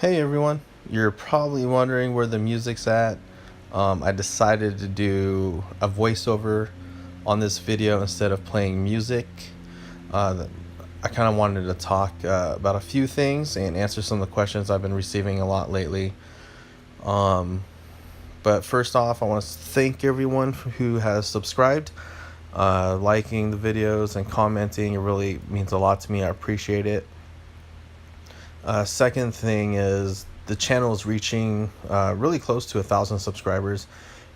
Hey everyone, you're probably wondering where the music's at. I decided to do a voiceover on this video instead of playing music. Uh, I kind of wanted to talk about a few things and answer some of the questions I've been receiving a lot lately. Um, but first off, I want to thank everyone who has subscribed, liking the videos, and commenting. It really means a lot to me. I appreciate it. Second thing is the channel is reaching really close to 1,000 subscribers,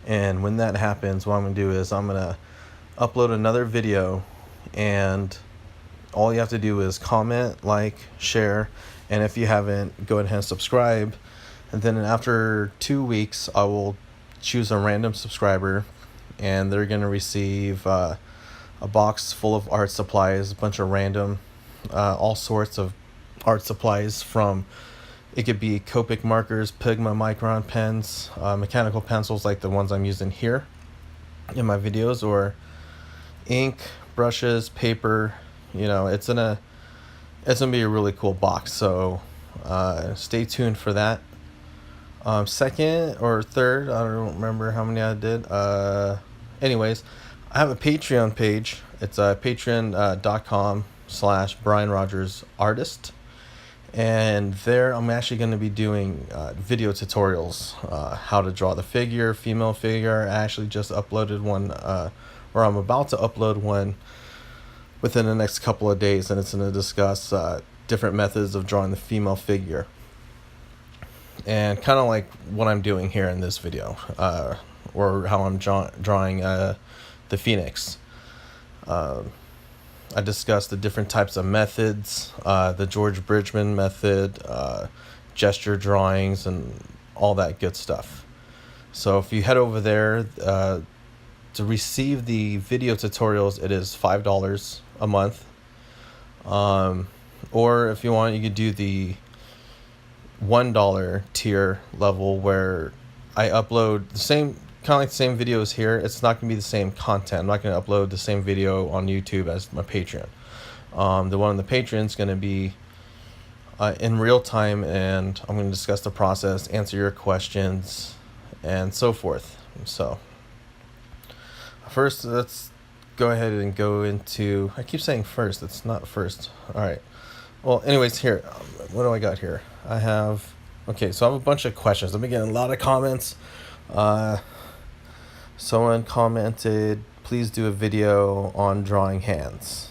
and when that happens, what I'm gonna do is I'm gonna upload another video, and all you have to do is comment, like, share, and if you haven't, go ahead and subscribe. And then after 2 weeks, I will choose a random subscriber, and they're gonna receive a box full of art supplies, a bunch of random, all sorts of art supplies. From it could be Copic markers, Pigma Micron pens, mechanical pencils like the ones I'm using here in my videos, or ink, brushes, paper. It's gonna be a really cool box. So stay tuned for that. Second or third, I don't remember how many I did. Anyways, I have a Patreon page. It's patreon.com/Brian Rogers Artist. And there I'm actually going to be doing video tutorials, how to draw the figure, female figure. I actually just uploaded one, or I'm about to upload one within the next couple of days, and it's going to discuss different methods of drawing the female figure. And kind of like what I'm doing here in this video, or how I'm drawing the Phoenix. I discussed the different types of methods, the George Bridgman method, gesture drawings, and all that good stuff. So if you head over there to receive the video tutorials, it is $5 a month. Or if you want, you could do the $1 tier level, where I upload the same, kind of like the same videos here. It's not going to be the same content. I'm not going to upload the same video on YouTube as my Patreon. The one on the Patreon is going to be in real time, and I'm going to discuss the process, answer your questions, and so forth. So first, let's go ahead and go into, I keep saying first, it's not first. All right. Well, anyways, here, what do I got here? Okay, so I have a bunch of questions. I've been getting a lot of comments. Someone commented, please do a video on drawing hands.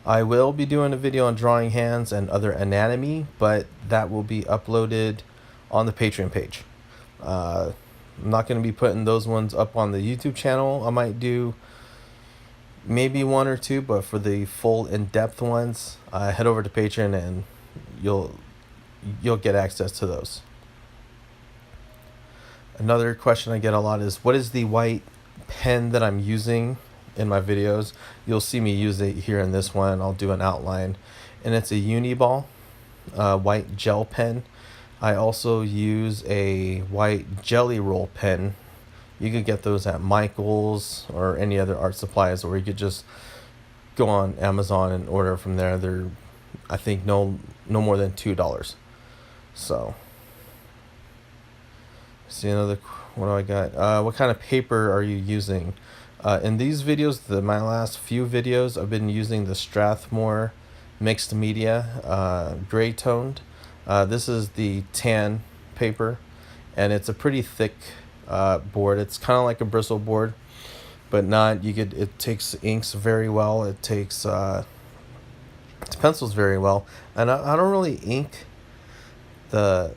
I will be doing a video on drawing hands and other anatomy, but that will be uploaded on the Patreon page. I'm not going to be putting those ones up on the YouTube channel. I might do maybe one or two, but for the full in-depth ones, head over to Patreon and you'll get access to those. Another question I get a lot is, what is the white pen that I'm using in my videos? You'll see me use it here in this one. I'll do an outline, and it's a Uniball white gel pen. I also use a white jelly roll pen. You could get those at Michael's or any other art supplies, or you could just go on Amazon and order from there. They're, I think, no more than $2. So, see another. What do I got? What kind of paper are you using? In these videos, my last few videos, I've been using the Strathmore mixed media, gray toned. This is the tan paper, and it's a pretty thick board. It's kind of like a bristle board, but not. It takes inks very well. It takes pencils very well, and I don't really ink the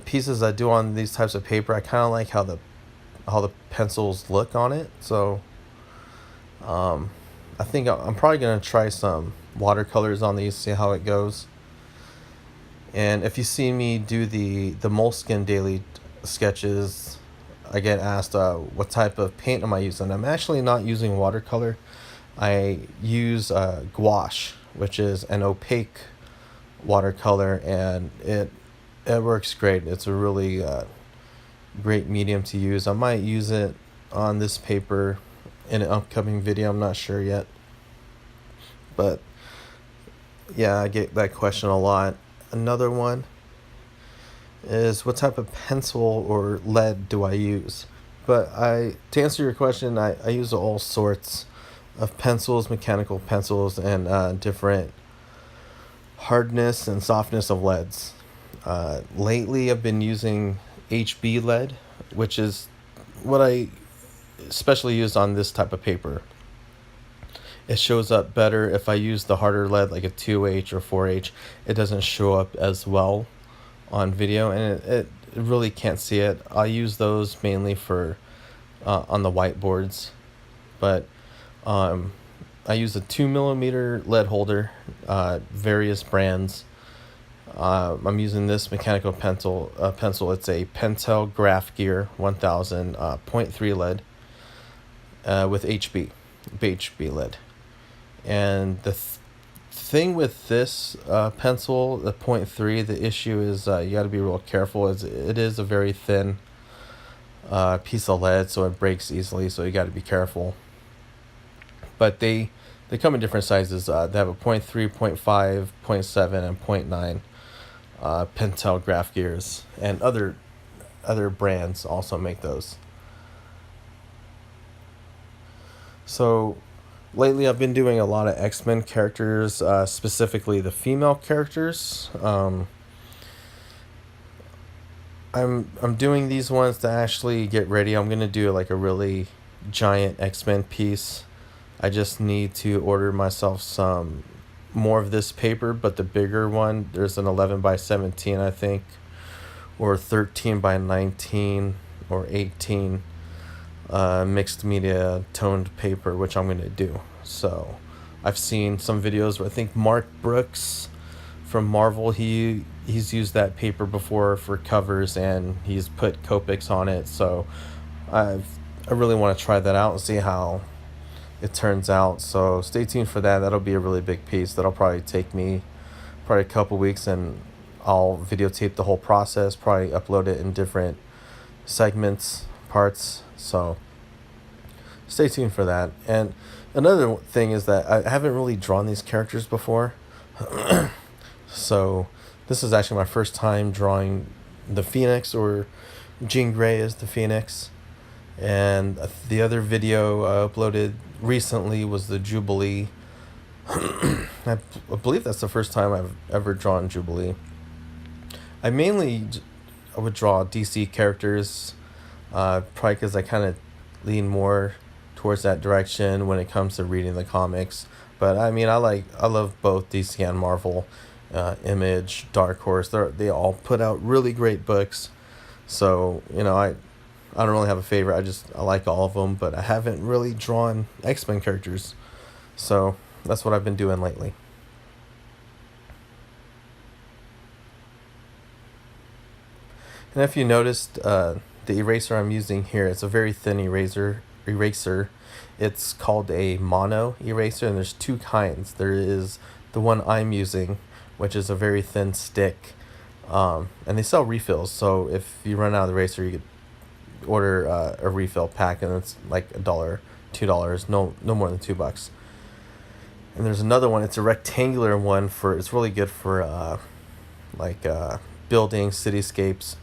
pieces I do on these types of paper. I kind of like how the pencils look on it. So I think I'm probably gonna try some watercolors on these, see how it goes. And if you see me do the Moleskine daily sketches, I get asked what type of paint am I using. I'm actually not using watercolor. I use gouache, which is an opaque watercolor, and it works great. It's a really great medium to use. I might use it on this paper in an upcoming video. I'm not sure yet. But yeah, I get that question a lot. Another one is what type of pencil or lead do I use? But to answer your question, I use all sorts of pencils, mechanical pencils, and different hardness and softness of leads. Lately, I've been using HB lead, which is what I especially use on this type of paper. It shows up better if I use the harder lead like a 2H or 4H. It doesn't show up as well on video, and it really can't see it. I use those mainly for on the whiteboards, but I use a 2mm lead holder, various brands. I'm using this mechanical pencil. It's a Pentel Graph Gear 1000 0.3 lead with HB lead. And the thing with this pencil, the 0.3, the issue is you got to be real careful. It is a very thin piece of lead, so it breaks easily. So you got to be careful. But they come in different sizes. They have a 0.3, 0.5, 0.7, and 0.9 Pentel Graph Gears, and other brands also make those. So lately I've been doing a lot of X-Men characters, specifically the female characters. I'm doing these ones to actually get ready. I'm gonna do like a really giant X-Men piece. I just need to order myself some more of this paper, but the bigger one, there's an 11 by 17, I think, or 13 by 19 or 18 mixed media toned paper, which I'm going to do. So I've seen some videos where I think Mark Brooks from Marvel, he's used that paper before for covers, and he's put Copics on it. So I really want to try that out and see how it turns out. So stay tuned for that. That'll be a really big piece. That'll probably take me a couple weeks, and I'll videotape the whole process, probably upload it in different segments, parts. So stay tuned for that. And another thing is that I haven't really drawn these characters before. So this is actually my first time drawing the Phoenix, or Jean Grey as the Phoenix. And the other video I uploaded recently was the Jubilee. I believe that's the first time I've ever drawn Jubilee. I would draw DC characters, probably because I kind of lean more towards that direction when it comes to reading the comics. But I mean, I love both DC and Marvel. Image, Dark Horse, they all put out really great books. So I don't really have a favorite. I like all of them, but I haven't really drawn X-Men characters. So that's what I've been doing lately. And if you noticed, the eraser I'm using here, it's a very thin eraser. It's called a mono eraser, and there's two kinds. There is the one I'm using, which is a very thin stick. And they sell refills, so if you run out of the eraser, you could order a refill pack, and it's like $1, $2, no more than $2. And there's another one. It's a rectangular one it's really good for buildings, cityscapes,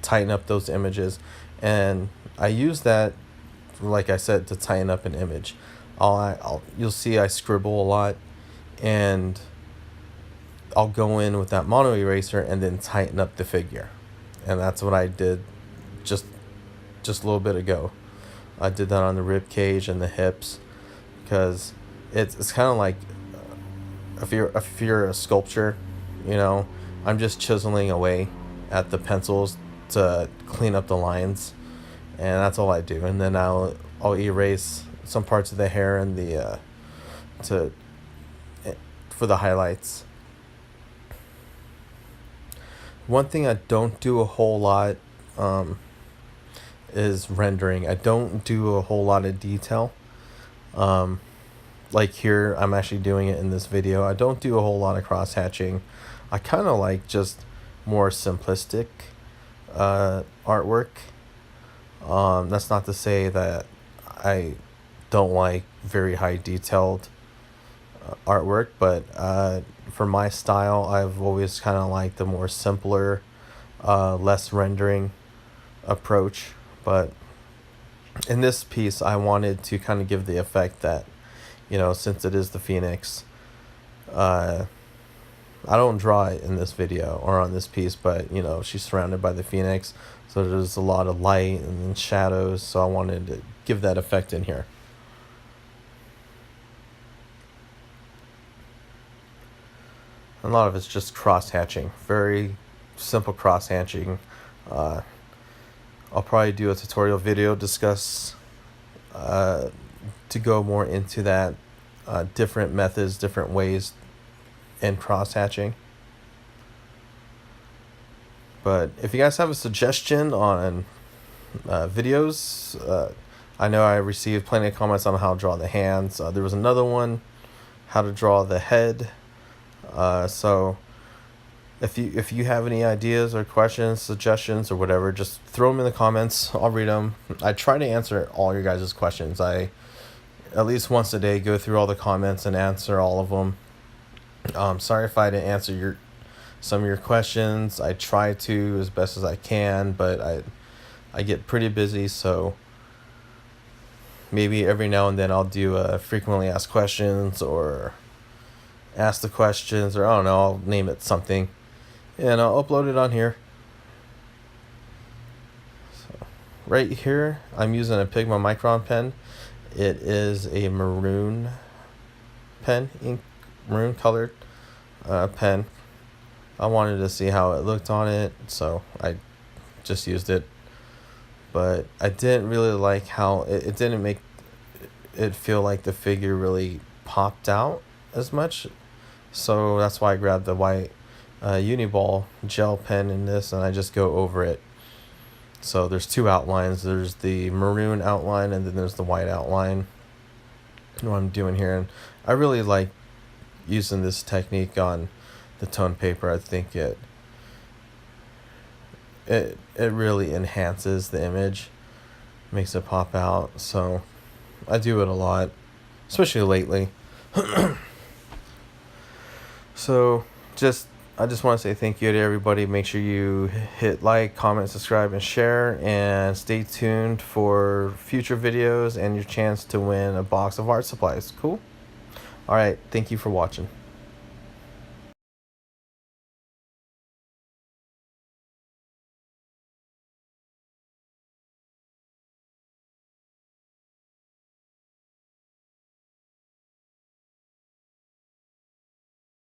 tighten up those images. And I use that, like I said, to tighten up an image. You'll see I scribble a lot, and I'll go in with that mono eraser and then tighten up the figure. And that's what I did just a little bit ago. I did that on the rib cage and the hips, because it's kind of like if you're a sculptor, I'm just chiseling away at the pencils to clean up the lines, and that's all I do. And then I'll erase some parts of the hair and for the highlights. One thing I don't do a whole lot is rendering. I don't do a whole lot of detail. Like here, I'm actually doing it in this video. I don't do a whole lot of cross-hatching. I kind of like just more simplistic artwork. That's not to say that I don't like very high detailed artwork, but for my style, I've always kind of liked the more simpler less rendering approach. But in this piece, I wanted to kind of give the effect that, since it is the Phoenix, I don't draw it in this video or on this piece, but she's surrounded by the Phoenix, so there's a lot of light and shadows, so I wanted to give that effect in here. A lot of it's just cross hatching, very simple cross hatching. I'll probably do a tutorial video discuss to go more into that, different methods, different ways in cross hatching. But if you guys have a suggestion on videos, I know I received plenty of comments on how to draw the hands. There was another one, how to draw the head. So if you have any ideas or questions, suggestions, or whatever, just throw them in the comments. I'll read them. I try to answer all your guys' questions. I at least once a day go through all the comments and answer all of them. Sorry if I didn't answer some of your questions. I try to as best as I can, but I get pretty busy, so maybe every now and then I'll do a frequently asked questions, or ask the questions, or I don't know, I'll name it something, and I'll upload it on here. So right here, I'm using a Pigma Micron pen. It is a maroon pen, maroon colored pen. I wanted to see how it looked on it, so I just used it. But I didn't really like how it didn't make it feel like the figure really popped out as much. So that's why I grabbed the white Uniball gel pen in this, and I just go over it. So there's two outlines. There's the maroon outline, and then there's the white outline. What I'm doing here, and I really like using this technique on the tone paper. I think it really enhances the image, makes it pop out. So I do it a lot, especially lately. So I just want to say thank you to everybody. Make sure you hit like, comment, subscribe, and share, and stay tuned for future videos and your chance to win a box of art supplies. Cool? All right, thank you for watching.